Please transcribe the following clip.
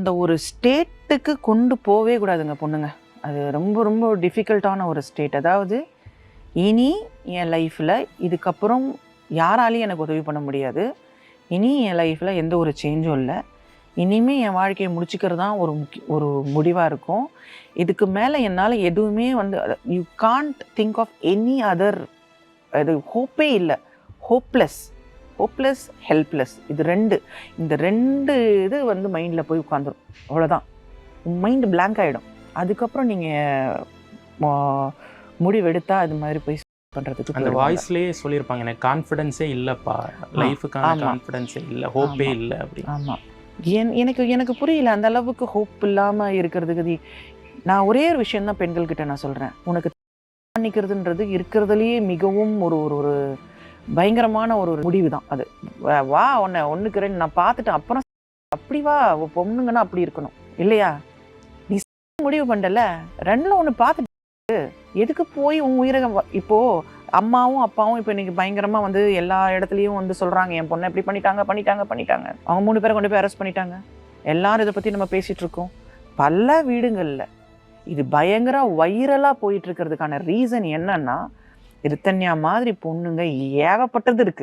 அந்த ஒரு ஸ்டேட்டுக்கு கொண்டு போகவே கூடாதுங்க பொண்ணுங்க. அது ரொம்ப ரொம்ப டிஃபிகல்ட்டான ஒரு ஸ்டேட். அதாவது இனி என் லைஃப்பில் இதுக்கப்புறம் யாராலையும் எனக்கு உதவி பண்ண முடியாது. இனி என் லைஃப்பில் எந்த ஒரு சேஞ்சும் இல்லை. இனிமேல் என் வாழ்க்கையை முடிச்சுக்கிறது தான் ஒரு முடிவாக இருக்கும். இதுக்கு மேலே என்னால் எதுவுமே you can't think of any other. அது ஹோப்பே இல்லை. Hopeless helpless. இந்த ரெண்டு இது மைண்டில் போய் உட்காந்துரும். அவ்வளோதான். மைண்டு பிளாங்க் ஆகிடும். அதுக்கப்புறம் நீங்கள் முடிவெடுத்தால் அது மாதிரி போய் பண்ணுறதுக்கு அந்த வாய்ஸ்லேயே சொல்லியிருப்பாங்க, எனக்கு கான்ஃபிடென்ஸே இல்லைப்பா, லைஃபுக்கான கான்ஃபிடென்ஸே இல்லை, ஹோப்பே இல்லை அப்படி. ஆமாம். எனக்கு புரியல அந்த அளவுக்கு ஹோப் இல்லாமல் இருக்கிறதுக்கு. நான் ஒரே ஒரு விஷயந்தான் பெண்கள்கிட்ட நான் சொல்கிறேன். உனக்கு பண்ணிக்கிறதுன்றது இருக்கிறதுலையே மிகவும் ஒரு பயங்கரமான ஒரு முடிவு தான் அது. வா ஒன்றுக்கு ரெண்டு நான் பார்த்துட்டேன், அப்புறம் அப்படி வா. பொண்ணுங்கன்னா அப்படி இருக்கணும் இல்லையா? நீ முடிவு பண்ணல, ரெண்டில் ஒன்று பார்த்துட்டு எதுக்கு போய் உன் உயிரை இப்போது அம்மாவும் அப்பாவும் இப்போ இன்றைக்கி பயங்கரமாக எல்லா இடத்துலையும் சொல்கிறாங்க, என் பொண்ணை எப்படி பண்ணிட்டாங்க. அவங்க 3 பேரை கொண்டு போய் அரெஸ்ட் பண்ணிட்டாங்க. எல்லாரும் இதை பற்றி நம்ம பேசிகிட்டு இருக்கோம். பல வீடுங்களில் இது பயங்கர வைரலாக போயிட்டு இருக்கிறதுக்கான ரீசன் என்னன்னா, ரித்தன்யா மாதிரி பொண்ணுங்க ஏகப்பட்டது இருக்குது.